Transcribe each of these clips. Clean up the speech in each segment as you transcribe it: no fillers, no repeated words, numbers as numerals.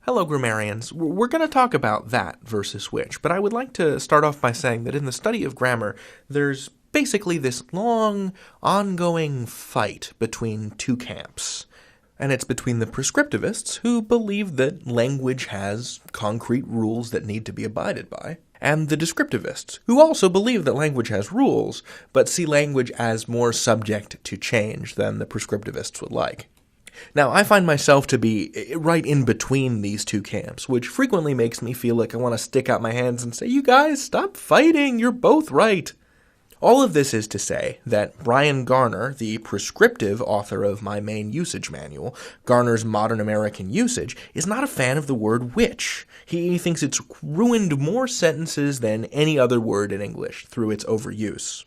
Hello, grammarians. We're going to talk about that versus which, but I would like to start off by saying that in the study of grammar, there's basically this long, ongoing fight between two camps. And it's between the prescriptivists, who believe that language has concrete rules that need to be abided by, and the descriptivists, who also believe that language has rules, but see language as more subject to change than the prescriptivists would like. Now, I find myself to be right in between these two camps, which frequently makes me feel like I want to stick out my hands and say, "You guys, stop fighting, you're both right." All of this is to say that Brian Garner, the prescriptive author of my main usage manual, Garner's Modern American Usage, is not a fan of the word which. He thinks it's ruined more sentences than any other word in English through its overuse.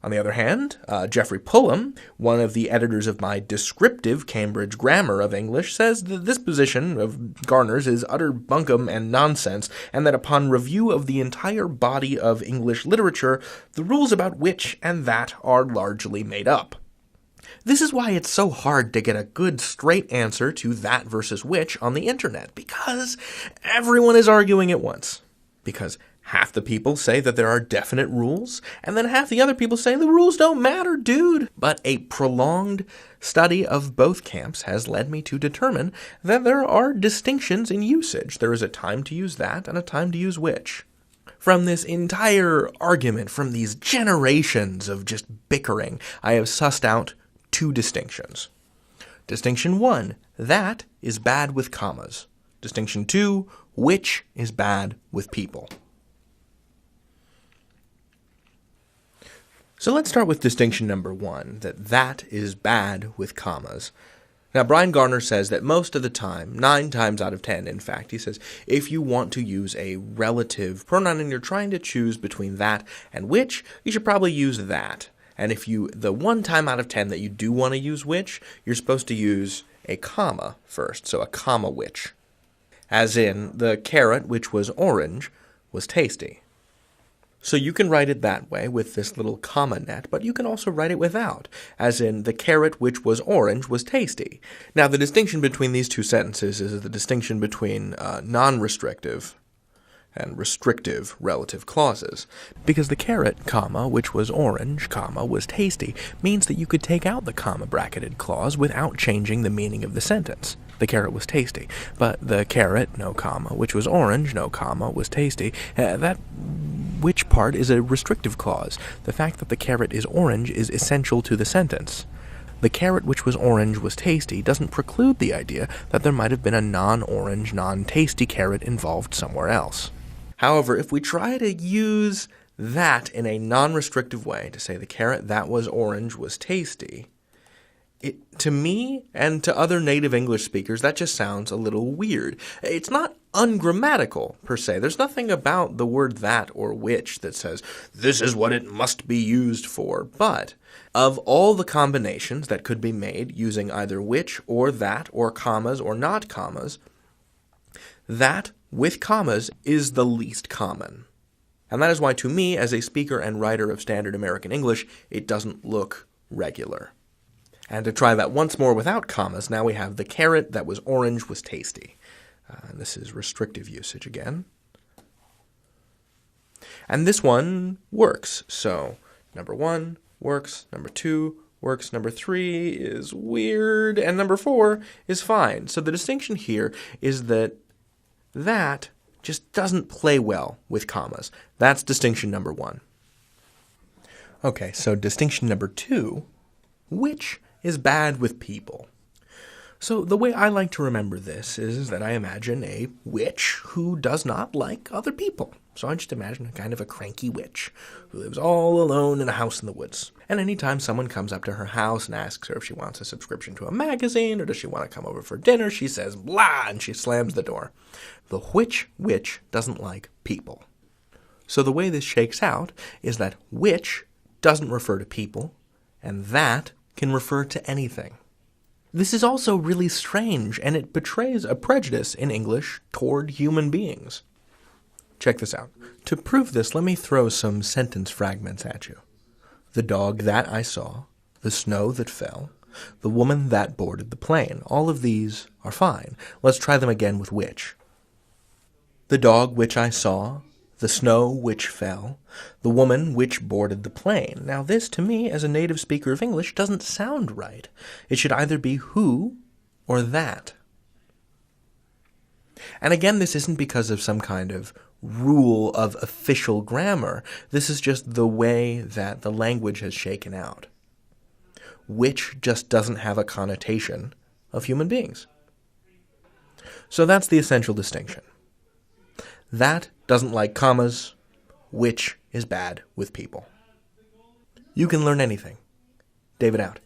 On the other hand, Jeffrey Pullum, one of the editors of my descriptive Cambridge Grammar of English, says that this position of Garner's is utter bunkum and nonsense, and that upon review of the entire body of English literature, the rules about which and that are largely made up. This is why it's so hard to get a good straight answer to that versus which on the internet, because everyone is arguing at once. Because half the people say that there are definite rules, and then half the other people say the rules don't matter, dude. But a prolonged study of both camps has led me to determine that there are distinctions in usage. There is a time to use that and a time to use which. From this entire argument, from these generations of just bickering, I have sussed out two distinctions. Distinction 1, that is bad with commas. Distinction 2, which is bad with people. So let's start with distinction number 1, that is bad with commas. Now, Brian Garner says that most of the time, 9 times out of 10, in fact, he says, if you want to use a relative pronoun and you're trying to choose between that and which, you should probably use that. And if the 1 time out of 10 that you do want to use which, you're supposed to use a comma first, so a comma which. As in, the carrot, which was orange, was tasty. So you can write it that way with this little comma net, but you can also write it without, as in, the carrot which was orange was tasty. Now, the distinction between these two sentences is the distinction between non-restrictive and restrictive relative clauses. Because the carrot, comma, which was orange, comma, was tasty, means that you could take out the comma bracketed clause without changing the meaning of the sentence. The carrot was tasty. But the carrot, no comma, which was orange, no comma, was tasty, that which part is a restrictive clause. The fact that the carrot is orange is essential to the sentence. The carrot which was orange was tasty doesn't preclude the idea that there might have been a non-orange, non-tasty carrot involved somewhere else. However, if we try to use that in a non-restrictive way, to say the carrot that was orange was tasty, to me and to other native English speakers, that just sounds a little weird. It's not ungrammatical, per se. There's nothing about the word that or which that says, this is what it must be used for. But of all the combinations that could be made using either which or that or commas or not commas, that with commas is the least common. And that is why, to me, as a speaker and writer of standard American English, it doesn't look regular. And to try that once more without commas, now we have the carrot that was orange was tasty. This is restrictive usage again. And this one works. So number 1 works, number 2 works, number 3 is weird, and number 4 is fine. So the distinction here is that just doesn't play well with commas. That's distinction number 1. Okay, so distinction number 2, which is bad with people. So the way I like to remember this is that I imagine a witch who does not like other people. So I just imagine a kind of a cranky witch who lives all alone in a house in the woods. And anytime someone comes up to her house and asks her if she wants a subscription to a magazine or does she want to come over for dinner, she says, blah, and she slams the door. The witch doesn't like people. So the way this shakes out is that which doesn't refer to people, and that can refer to anything. This is also really strange, and it betrays a prejudice in English toward human beings. Check this out. To prove this, let me throw some sentence fragments at you. The dog that I saw, the snow that fell, the woman that boarded the plane. All of these are fine. Let's try them again with which. The dog which I saw, the snow which fell, the woman which boarded the plane. Now this, to me, as a native speaker of English, doesn't sound right. It should either be who or that. And again, this isn't because of some kind of rule of official grammar. This is just the way that the language has shaken out. Which just doesn't have a connotation of human beings. So that's the essential distinction. That doesn't like commas, which is bad with people. You can learn anything. David out.